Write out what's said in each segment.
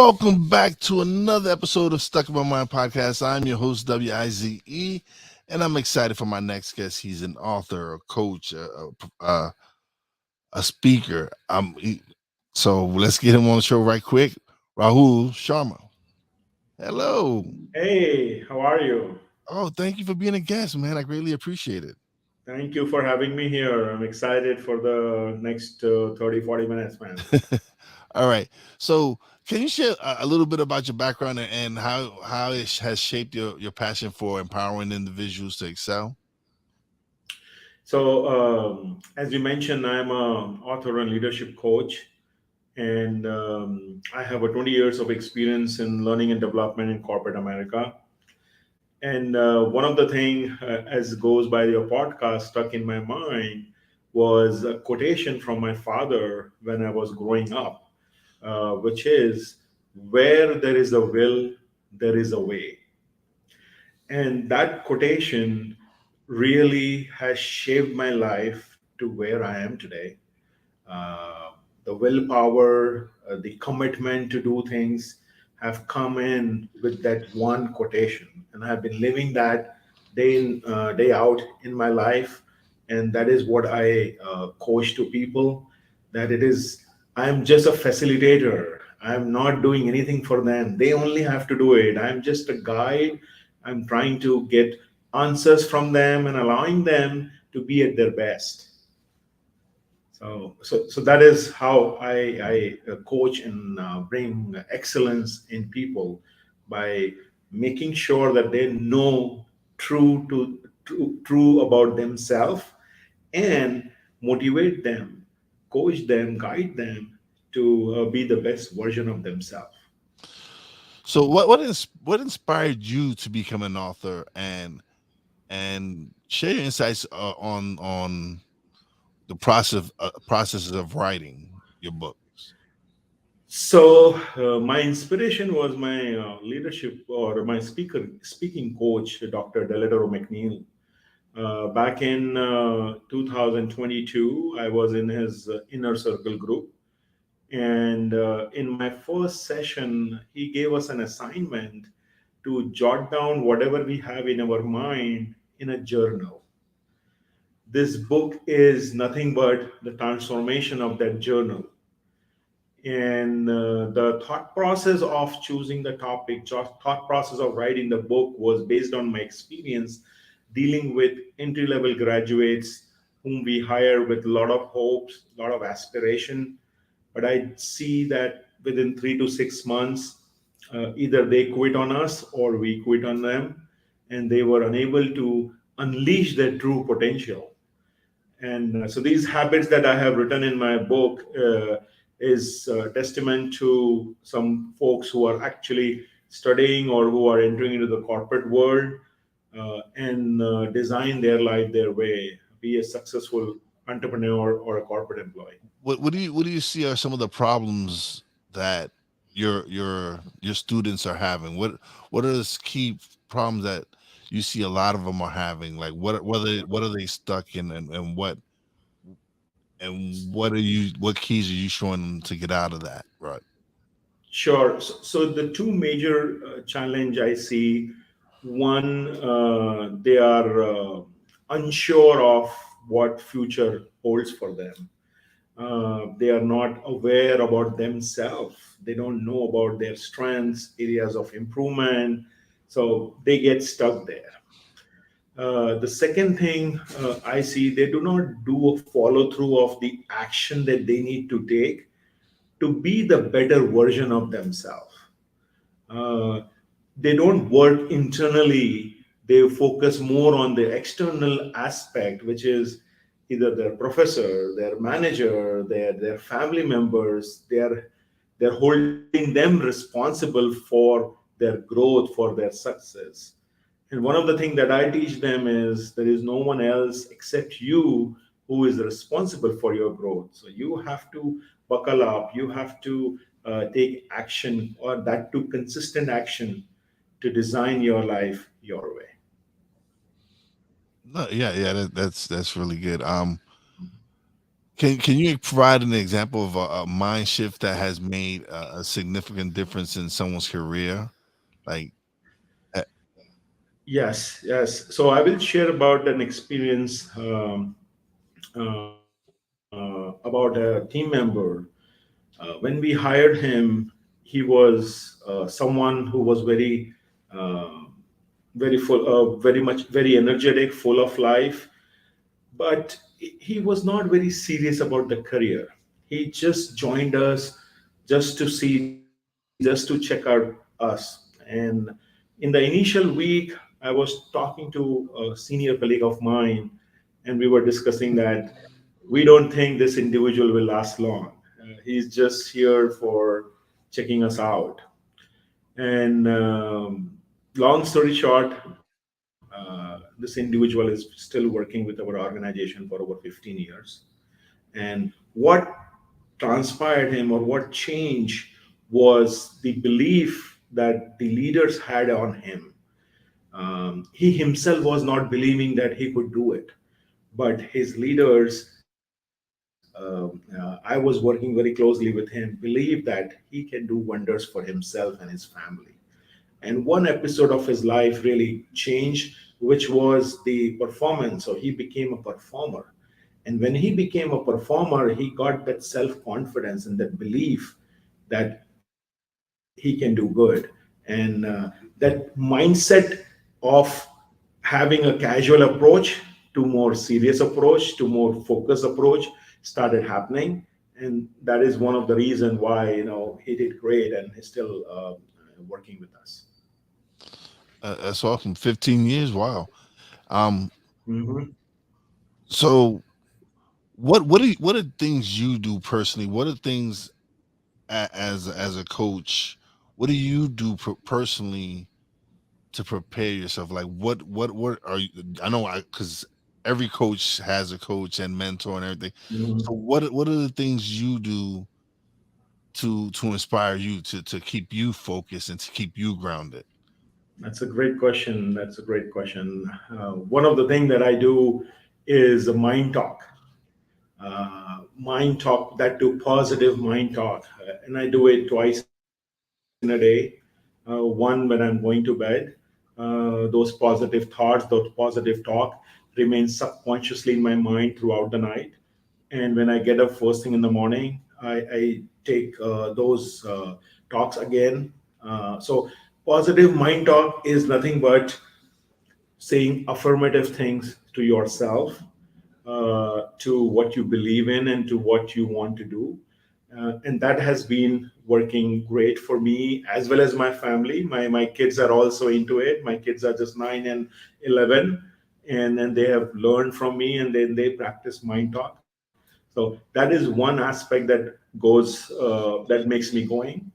Welcome back to another episode of Stuck in My Mind podcast. I'm your host, WIZE, and I'm excited for my next guest. He's an author, a coach, a speaker. So let's get him on the show right quick. Rahul Sharma. Hello. Hey, how are you? Oh, thank you for being a guest, man. I greatly appreciate it. Thank you for having me here. I'm excited for the next 30, 40 minutes, man. All right. So, can you share a little bit about your background and how it has shaped your passion for empowering individuals to excel? So, as you mentioned, I'm an author and leadership coach, and I have a 20 years of experience in learning and development in corporate America. And one of the things, as goes by your podcast, stuck in my mind was a quotation from my father when I was growing up, which is, "Where there is a will, there is a way." And that quotation really has shaped my life to where I am today. The willpower, the commitment to do things have come in with that one quotation, and I've been living that day in, day out in my life, and that is what I coach to people. That it is, I'm just a facilitator. I'm not doing anything for them. They only have to do it. I'm just a guide. I'm trying to get answers from them and allowing them to be at their best. So that is how I coach and bring excellence in people by making sure that they know true about themselves and motivate them, coach them, guide them to be the best version of themselves. So, what inspired you to become an author and share your insights on the processes of writing your books? So my inspiration was my leadership or my speaking coach, Dr. Deladero McNeil. Back in 2022, I was in his inner circle group. And in my first session, he gave us an assignment to jot down whatever we have in our mind in a journal. This book is nothing but the transformation of that journal. And the thought process of choosing the topic, thought process of writing the book was based on my experience dealing with entry level graduates whom we hire with a lot of hopes, a lot of aspiration. But I see that within 3 to 6 months, either they quit on us or we quit on them, and they were unable to unleash their true potential. And so these habits that I have written in my book is testament to some folks who are actually studying or who are entering into the corporate world and design their life their way, be a successful entrepreneur or a corporate employee. What do you see are some of the problems that your students are having? What are the key problems that you see a lot of them are having? Like what are they stuck in, and what keys are you showing them to get out of that? Right. Sure. So the two major challenge I see, one, they are unsure of what future holds for them. They are not aware about themselves. They don't know about their strengths, areas of improvement. So they get stuck there. The second thing I see, they do not do a follow through of the action that they need to take to be the better version of themselves. uh, they don't work internally. They focus more on the external aspect, which is either their professor, their manager, their family members. They're holding them responsible for their growth, for their success. And one of the things that I teach them is there is no one else except you who is responsible for your growth. So you have to buckle up. You have to take action, or that to consistent action, to design your life your way. No, yeah, yeah, that's really good. Can you provide an example of a mind shift that has made a significant difference in someone's career? Like, uh, Yes, yes. So I will share about an experience about a team member. When we hired him, he was someone who was uh, very much, very energetic, full of life, but he was not very serious about the career. He just joined us just to see, just to check out us. And in the initial week, I was talking to a senior colleague of mine, and we were discussing that we don't think this individual will last long. He's just here for checking us out. And long story short, this individual is still working with our organization for over 15 years. And what transpired him, or what changed, was the belief that the leaders had on him. He himself was not believing that he could do it, but his leaders, I was working very closely with him, believed that he can do wonders for himself and his family. And one episode of his life really changed, which was the performance. So he became a performer. And when he became a performer, he got that self confidence and that belief that he can do good. And that mindset of having a casual approach to more serious approach to more focused approach started happening. And that is one of the reasons why, he did great and he's still working with us. that's awesome. 15 years. Wow. Um, Hmm. so what are things you do personally? What are things as a coach? What do you do personally to prepare yourself? Like, what are you? I know, I because every coach has a coach and mentor and everything. So what are the things you do to inspire you to keep you focused and to keep you grounded? That's a great question. That's a great question. One of the things that I do is a mind talk. Mind talk, that do positive mind talk. And I do it twice in a day. One when I'm going to bed. Those positive thoughts, those positive talk remain subconsciously in my mind throughout the night. And when I get up first thing in the morning, I take those talks again. So positive mind talk is nothing but saying affirmative things to yourself, to what you believe in and to what you want to do. And that has been working great for me as well as my family. My kids are also into it. My kids are just 9 and 11, and then they have learned from me, and then they practice mind talk. So that is one aspect that that makes me going.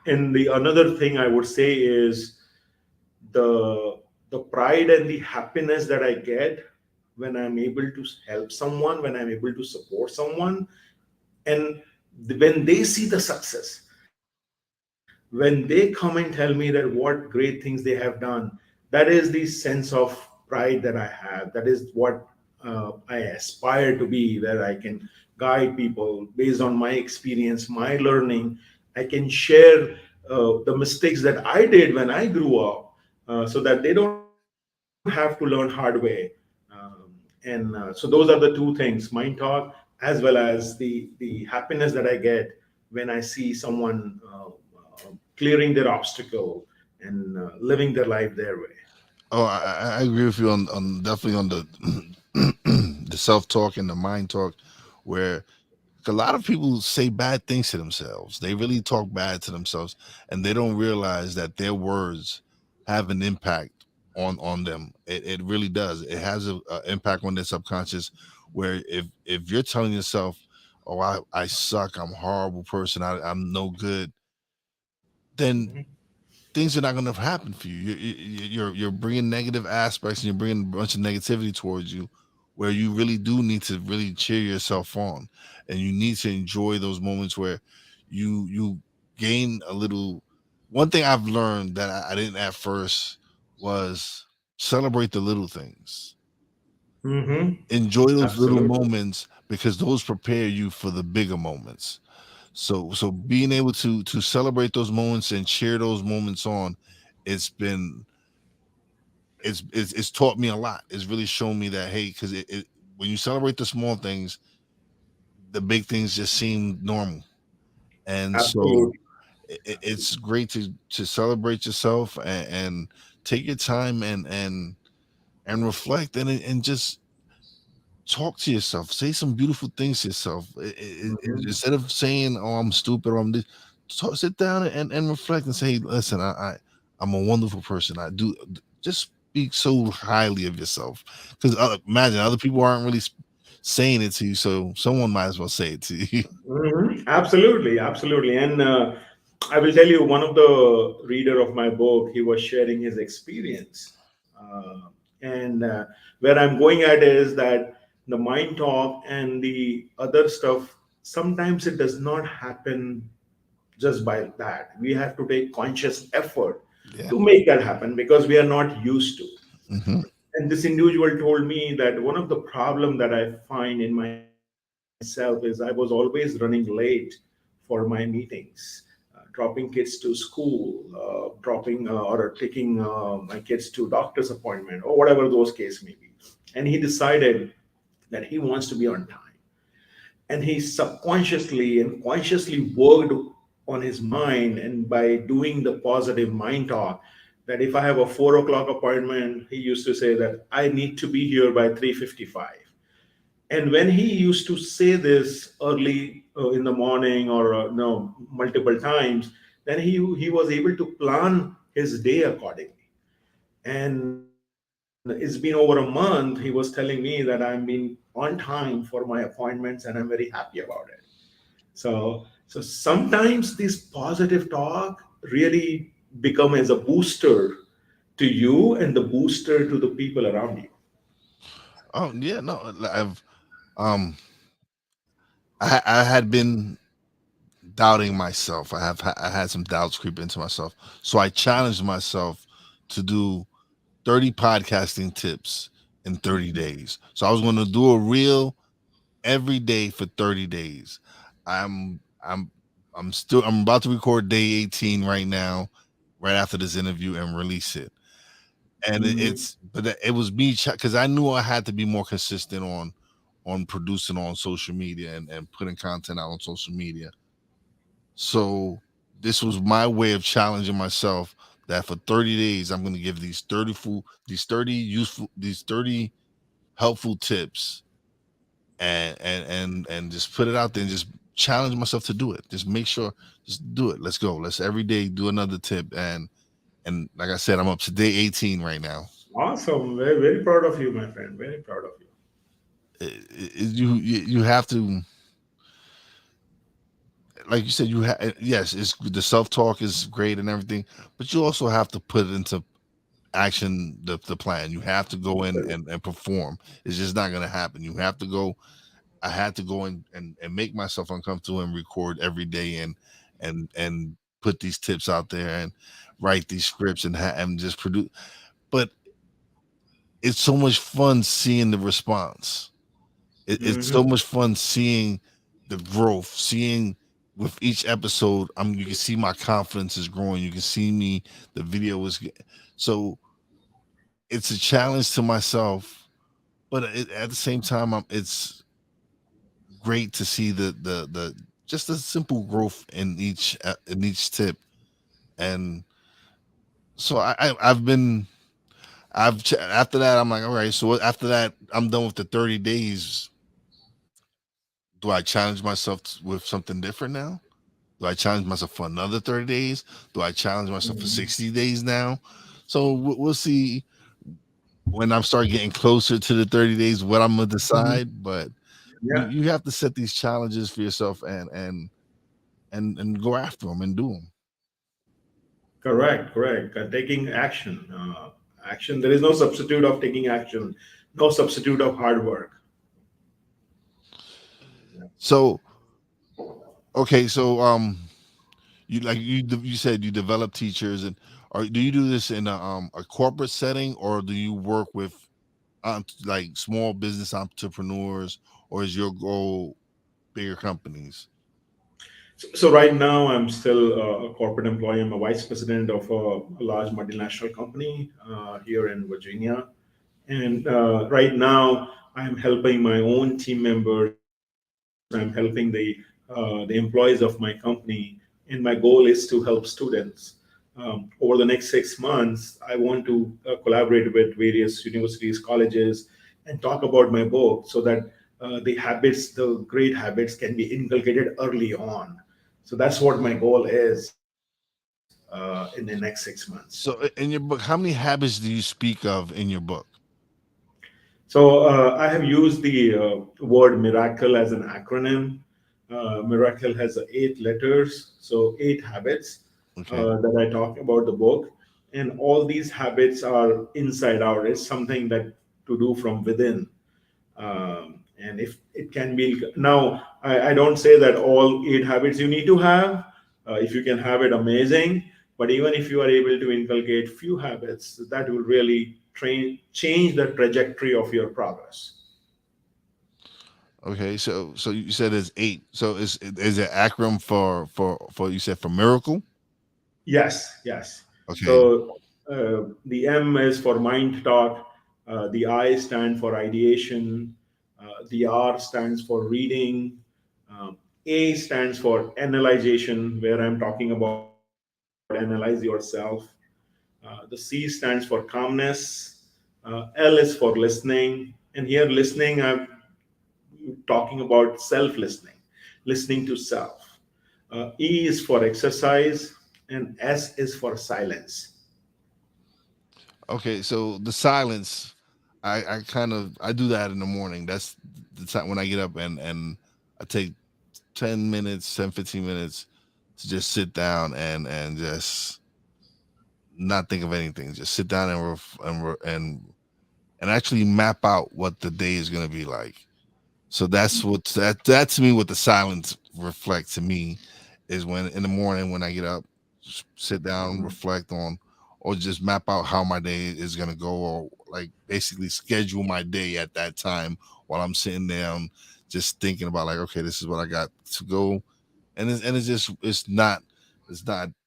And the another thing I would say is the the pride and the happiness that I get when I'm able to help someone, when I'm able to support someone, and when they see the success, when they come and tell me that what great things they have done, that is the sense of pride that I have. That is what I aspire to be, where I can guide people based on my experience, my learning. I can share the mistakes that I did when I grew up, so that they don't have to learn hard way. And so those are the two things: mind talk, as well as the happiness that I get when I see someone clearing their obstacle and living their life their way. Oh, I agree with you on definitely on the the self talk and the mind talk, where a lot of people say bad things to themselves. They really talk bad to themselves, and they don't realize that their words have an impact on them. It really does. It has a impact on their subconscious. Where if you're telling yourself, "Oh, I suck. I'm a horrible person. I'm no good," then Mhm. things are not going to happen for you. You're bringing negative aspects and you're bringing a bunch of negativity towards you, where you really do need to really cheer yourself on, and you need to enjoy those moments where you gain a little. One thing I've learned that I didn't at first was celebrate the little things. Mm-hmm. Enjoy those little Absolutely. moments because those prepare you for the bigger moments. So being able to celebrate those moments and share those moments on, it's been it's taught me a lot. It's really shown me that, hey, because when you celebrate the small things, the big things just seem normal. And so Absolutely. it's Absolutely. great to celebrate yourself and take your time and reflect and just talk to yourself. Say some beautiful things to yourself. Mm-hmm. Instead of saying, "Oh, I'm stupid," or "I'm this," sit down and reflect and say, "Listen, I'm a wonderful person. I do just speak so highly of yourself." Because imagine other people aren't really saying it to you, so someone might as well say it to you. Mhm. Absolutely, absolutely. And I will tell you, one of the reader of my book, he was sharing his experience. And where I'm going at is that the mind talk and the other stuff, sometimes it does not happen just by that. We have to take conscious effort Yeah. to make that happen because we are not used to. Hmm. And this individual told me that one of the problem that I find in myself is I was always running late for my meetings, dropping kids to school, dropping or taking my kids to doctor's appointment or whatever those case may be. And he decided that he wants to be on time, and he subconsciously and consciously worked on his mind, and by doing the positive mind talk, that if I have a 4 o'clock appointment, he used to say that I need to be here by 3:55. And when he used to say this early in the morning, or no, multiple times, then he was able to plan his day accordingly. And it's been over a month. He was telling me that I'm been on time for my appointments, and I'm very happy about it. So sometimes this positive talk really become as a booster to you and the booster to the people around you. Oh yeah, no, I've um I had been doubting myself. I had some doubts creep into myself. So I challenged myself to do 30 podcasting tips in 30 days. So I was going to do a reel every day for 30 days. I'm I'm I'm about to record day 18 right now, right after this interview, and release it. And Mhm. it's but it was me because I knew I had to be more consistent on producing on social media and putting content out on social media. So this was my way of challenging myself that for 30 days I'm going to give these 30 useful, these 30 helpful tips and just put it out there and just challenge myself to do it. Just make sure, just do it. Let's go. Let's every day do another tip. And like I said, I'm up to day 18 right now. Awesome. Very, very proud of you, my friend. Very proud of you. You have to, like you said, yes, it's the self talk is great and everything, but you also have to put it into action, the plan. You have to go in and perform. It's just not gonna happen. You have to go. I had to go in and make myself uncomfortable and record every day and put these tips out there and write these scripts and just produce. But it's so much fun seeing the response. It's so Hmm. much fun seeing the growth, seeing with each episode. You can see my confidence is growing. You can see me. The video is so it's a challenge to myself, but at the same time, it's great to see the just the simple growth in each tip. And so I've been after that I'm like, all right, so after that I'm done with the 30 days. Do I challenge myself with something different now? Do I challenge myself for another 30 days? Do I challenge myself for 60 days now? So we'll see when I start getting closer to the 30 days what I'm gonna decide. But Yeah. you have to set these challenges for yourself and go after them and do them. Correct. Correct. Taking action. Action. There is no substitute of taking action. No substitute of hard work. So okay, so you you said you develop teachers and or do you do this in a corporate setting or do you work with like small business entrepreneurs, or is your goal bigger companies? So right now, I'm still a corporate employee. I'm a vice president of a large multinational company here in Virginia. And right now, I'm helping my own team members. I'm helping the employees of my company. And my goal is to help students. Over the next 6 months, I want to collaborate with various universities, colleges, and talk about my book so that the great habits can be inculcated early on. So that's what my goal is in the next 6 months. So in your book, how many habits do you speak of in your book? So I have used the word miracle as an acronym. Miracle has 8 letters, so 8 habits Okay. that I talk about the book, and all these habits are inside out. It's something that to do from within. And if it can be now, I don't say that all 8 habits you need to have. If you can have it, amazing. But even if you are able to inculcate few habits, that will really change the trajectory of your progress. Okay. So you said it's eight. So is it acronym for you said for miracle? Yes, yes. Okay. So the M is for mind talk, the I stand for ideation, the R stands for reading, um, A stands for analyzation, where I'm talking about analyze yourself. The C stands for calmness. L is for listening, and here listening, I'm talking about self listening, listening to self. E is for exercise, and S is for silence. Okay. So the silence, I kind of I do that in the morning. That's the time when I get up and I take 10 minutes, 10, 15 minutes to just sit down and just not think of anything. Just sit down and actually map out what the day is going to be like. So that to me what the silence reflects to me is when in the morning when I get up, sit down, Mhm. reflect on, or just map out how my day is gonna go, or like basically schedule my day at that time while I'm sitting down, just thinking about like, okay, this is what I got to go, and it's just it's not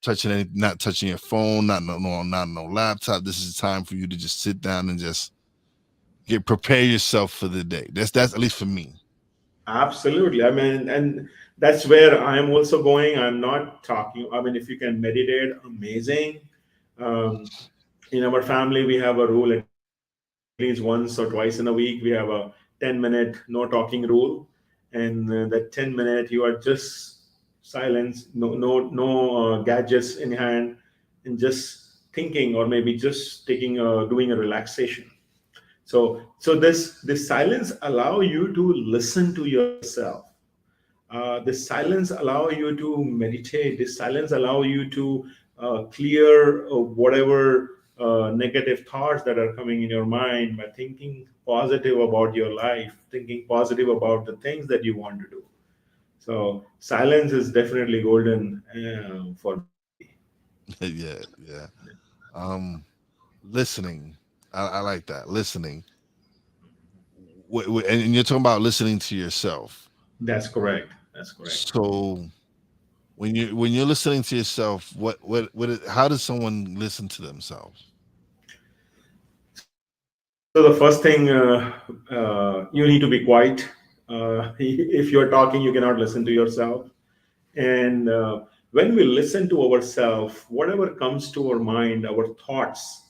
touching not touching your phone, not no laptop. This is time for you to just sit down and just prepare yourself for the day. That's at least for me. Absolutely. I mean, and that's where I'm also going. I'm not talking. I mean, if you can meditate, amazing. Um, in our family, we have a rule at least once or twice in a week. We have a 10-minute no talking rule, and that 10 minute you are just silence, no gadgets in hand, and just thinking, or maybe just doing a relaxation. So this silence allow you to listen to yourself. This silence allow you to meditate. This silence allow you to clear whatever negative thoughts that are coming in your mind by thinking positive about your life, thinking positive about the things that you want to do. So silence is definitely golden for me. Yeah, yeah. Um, listening. I like that listening. And you're talking about listening to yourself. That's correct. That's correct. So when you're listening to yourself, how does someone listen to themselves? So the first thing, you need to be quiet. If you're talking, you cannot listen to yourself. And when we listen to ourselves, whatever comes to our mind, our thoughts,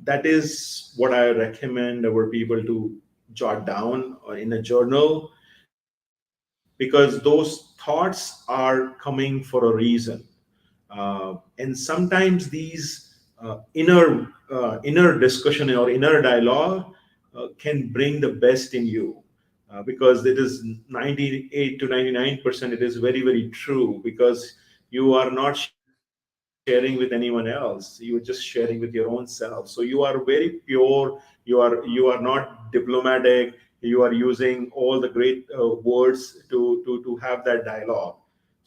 that is what I recommend our people to jot down or in a journal, because those thoughts are coming for a reason. And sometimes these inner discussion or inner dialogue can bring the best in you, because it is 98 to 99%, it is very very true, because you are not sharing with anyone else, you are just sharing with your own self. So you are very pure, you are not diplomatic, you are using all the great words to have that dialogue.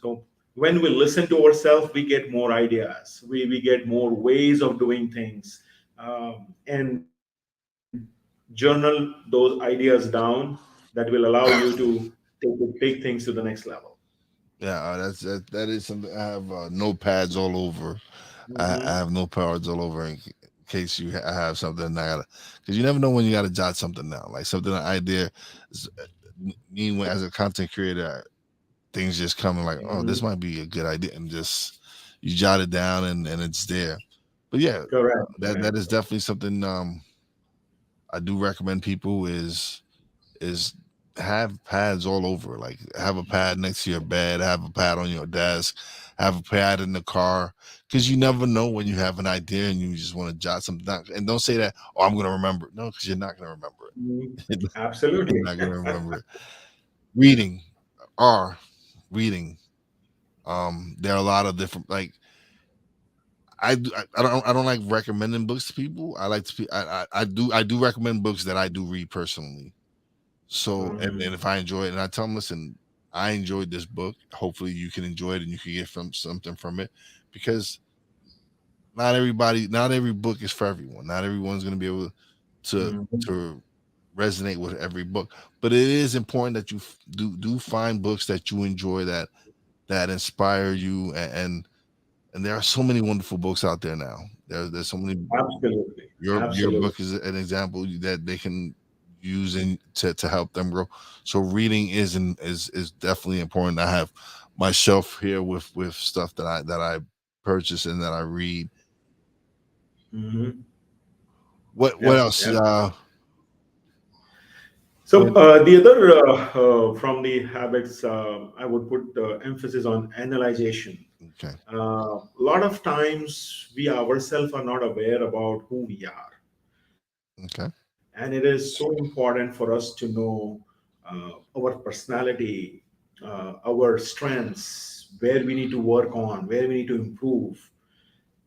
So when we listen to ourselves, we get more ideas, we get more ways of doing things. And that journal those ideas down. That will allow you to take things to the next level. Yeah, that is something. I have notepads all over. I Hmm. have notepads all over in case I have something I gotta, because you never know when you gotta jot something down, like something an idea. is- Me as a content creator, things just coming like, oh, this Hmm. might be a good idea, and just you jot it down and it's there. But yeah, Correct, that correct. is definitely something I do recommend people is have pads all over. Like have a pad next to your bed, have a pad on your desk, have a pad in the car, because you never know when you have an idea and you just want to jot something down. And don't say that, oh, I'm gonna remember it. No, because you're not gonna remember Mhm. it. You're Absolutely. not gonna remember it. Reading, R, reading. There are a lot of different like I don't like recommending books to people. I like to I do recommend books that I do read personally. So and Mhm. if I enjoy it and I tell them, listen, I enjoyed this book. Hopefully you can enjoy it and you can get from something from it, because not every book is for everyone. Not everyone's going to be able to Mhm. to resonate with every book. But it is important that you do find books that you enjoy, that inspire you, and there are so many wonderful books out there now. There's so many. Absolutely. Your Absolutely. book is an example that they can use to help them grow. So reading is definitely important. I have my shelf here with stuff that I purchase and that I read. Mhm. What Yep. else? Yep. So When the other from the habits, I would put the emphasis on analyzation. okay, A lot of times we ourselves are not aware about who we are, okay. and it is so important for us to know our personality, our strengths, where we need to work on, where we need to improve.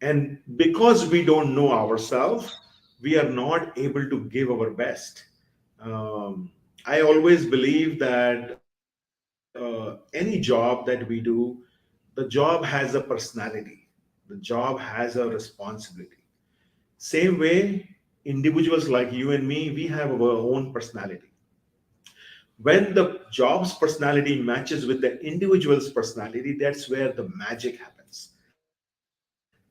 And because we don't know ourselves, we are not able to give our best. um, I always believe that any job that we do, the job has a personality, the job has a responsibility. Same way, individuals like you and me, we have our own personality. When the job's personality matches with the individual's personality, that's where the magic happens.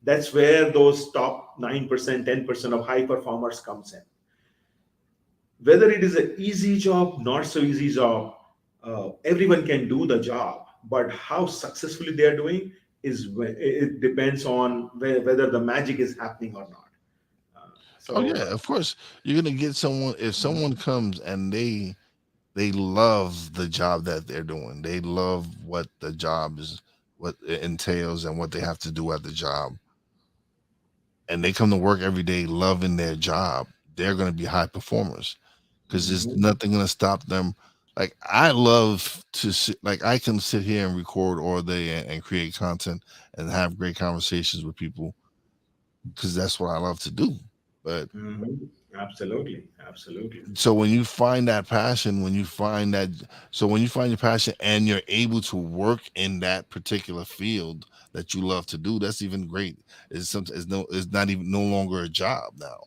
That's where those top 9%, 10% of high performers comes in. Whether it is an easy job, not so easy job, everyone can do the job. But how successfully they are doing it depends on whether the magic is happening or not. Oh So, yeah, of course you're gonna get someone if someone comes and they love the job that they're doing. They love what the job is, what it entails, and what they have to do at the job, and they come to work every day loving their job. They're going to be high performers, because there's mhm, nothing going to stop them. Like I love to sit, like I can sit here and record all day and create content and have great conversations with people, because that's what I love to do. But mhm, absolutely, absolutely. so when you find that passion, when you find your passion and you're able to work in that particular field that you love to do, that's even great. It's not even no longer a job now.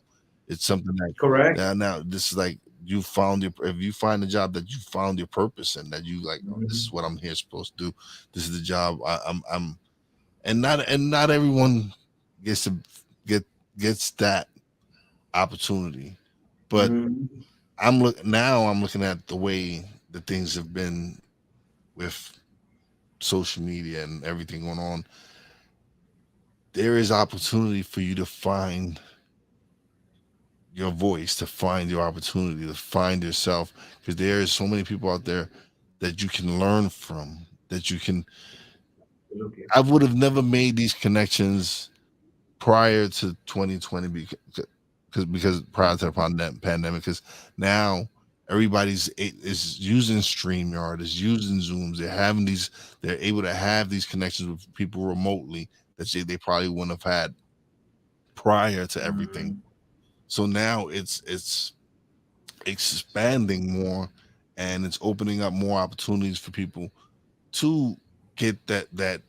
It's something that Correct. now this is like you found your if you find a job that you found your purpose in, that you like, oh, this is Mhm, what I'm here supposed to do. This is the job I'm and not everyone gets to get gets that opportunity. But mhm, I'm looking at the way the things have been with social media and everything going on. There is opportunity for you to find your voice, to find your opportunity, to find yourself, because there is so many people out there that you can learn from. That you can. absolutely. I would have never made these connections prior to 2020, because prior to the pandemic, because now is using StreamYard, is using Zooms. They're able to have these connections with people remotely that they probably wouldn't have had prior to everything. Mhm, So now it's expanding more, and it's opening up more opportunities for people to get that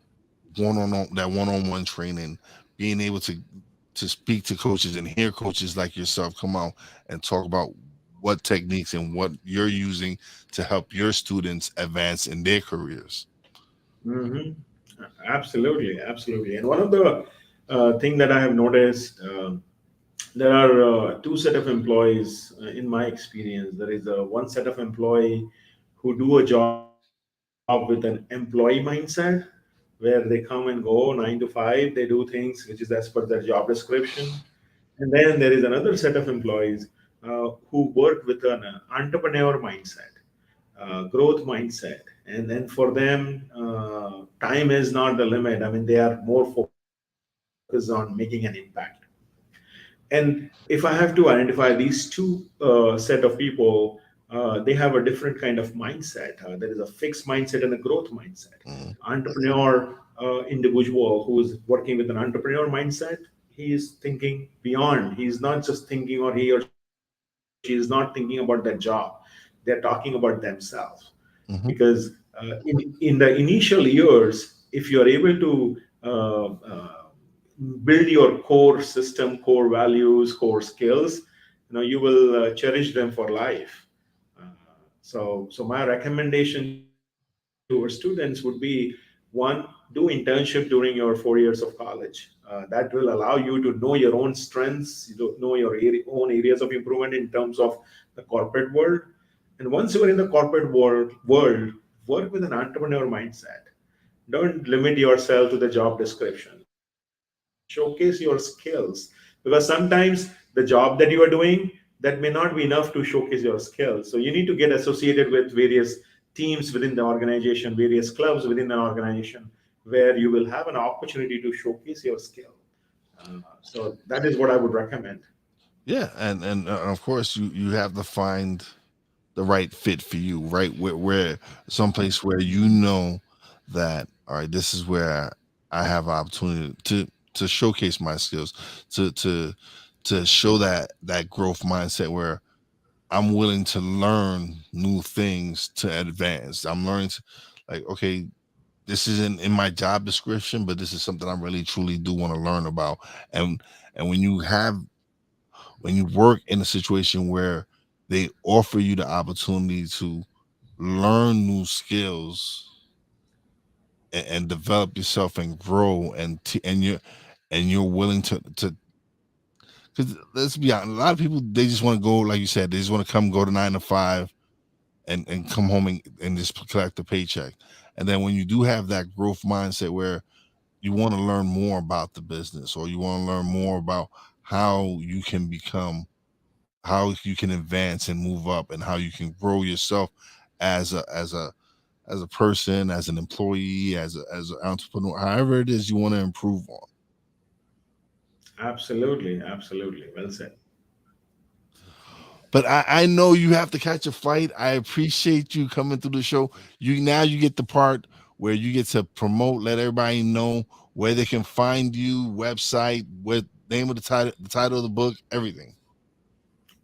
one-on-one training, being able to speak to coaches and hear coaches like yourself come out and talk about what techniques and what you're using to help your students advance in their careers. Hmm. Absolutely, absolutely. And one of the thing that I have noticed, there are two set of employees in my experience. There is one set of employee who do a job with an employee mindset, where they come and go 9 to 5. They do things which is as per their job description. And then there is another set of employees who work with an entrepreneur mindset, growth mindset. And then for them, time is not the limit. I mean, they are more focused on making an impact. And if I have to identify these two set of people, they have a different kind of mindset. There is a fixed mindset and a growth mindset. Mhm. Entrepreneur individual who is working with an entrepreneur mindset, he is thinking beyond. He's not just thinking, or he or she is not thinking about that job. They're talking about themselves. Because in the initial years, if you are able to build your core system, core values, core skills, you will cherish them for life. uh, so my recommendation to our students would be, one, do internship during your 4 years of college. That will allow you to know your own strengths, know your own areas of improvement in terms of the corporate world. And once you are in the corporate world, work with an entrepreneur mindset. Don't limit yourself to the job description. Showcase your skills, because sometimes the job that you are doing, that may not be enough to showcase your skills. So you need to get associated with various teams within the organization, various clubs within the organization, where you will have an opportunity to showcase your skill. So that is what I would recommend. Yeah, and of course you have to find the right fit for you, right? Where someplace where you know that, all right, this is where I have opportunity to showcase my skills, to show that growth mindset where I'm willing to learn new things to advance. I'm learning to, like, okay, this isn't in my job description, but this is something I really truly do want to learn about. And and when you work in a situation where they offer you the opportunity to learn new skills and develop yourself and grow and you're willing to because let's be honest, a lot of people, they just want to go, like you said, they just want to come, go to 9 to 5 and come home and just collect the paycheck. And then when you do have that growth mindset where you want to learn more about the business, or you want to learn more about how you can become, how you can advance and move up, and how you can grow yourself as a person, as an employee, as an entrepreneur, however it is you want to improve on. Absolutely, absolutely. Well said. But I know you have to catch a flight. I appreciate you coming through the show. You get the part where you get to promote, let everybody know where they can find you, website, what name of the title of the book, everything.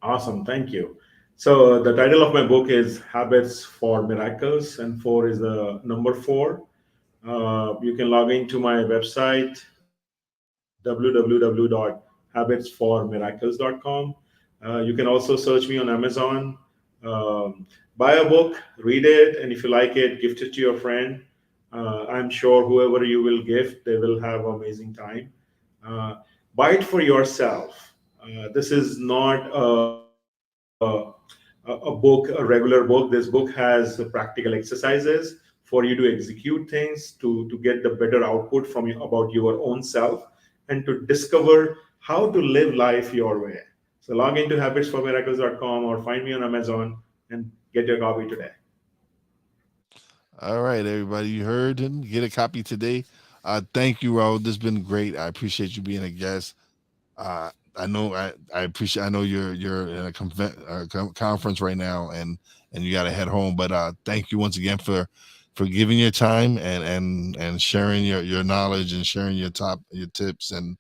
Awesome, thank you. So the title of my book is Habits for Miracles, and four is the number four. You can log into my website, www.habitsformiracles.com. You can also search me on Amazon. Um, Buy a book, read it, and if you like it, gift it to your friend. I'm sure whoever you will gift, they will have amazing time. Uh, Buy it for yourself. This is not a book, a regular book. This book has practical exercises for you to execute things, to get the better output from you about your own self, and to discover how to live life your way. So log into habitsformiracles.com or find me on Amazon and get your copy today. All right, everybody, you heard him. Get a copy today. Thank you, Raul. This has been great. I appreciate you being a guest. I appreciate. I know you're in a conference right now, and you got to head home. But thank you once again for giving your time and sharing your knowledge and sharing your tips. And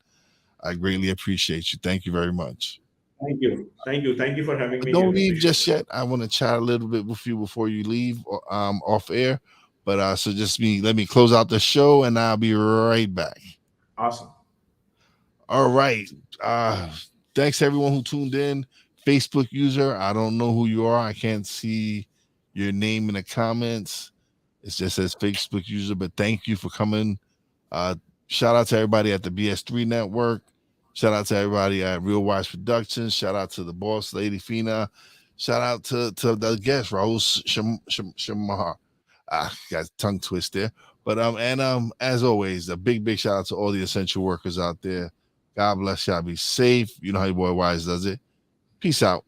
I greatly appreciate you. Thank you very much. Thank you. Thank you. Thank you for having But me don't here. leave Appreciate just it. yet. I want to chat a little bit with you before you leave off air. But so just me let me close out the show and I'll be right back. Awesome. All right. Uh Thanks everyone who tuned in. Facebook user, I don't know who you are. I can't see your name in the comments. It just says Facebook user, but thank you for coming. Uh, Shout out to everybody at the BS3 Network. Shout out to everybody at Real Wise Productions. Shout out to the boss lady Fina. Shout out to the guest Rahul Shamar. Got tongue twist there. But as always, a big shout out to all the essential workers out there. God bless y'all. Be safe. You know how your boy Wise does it. Peace out.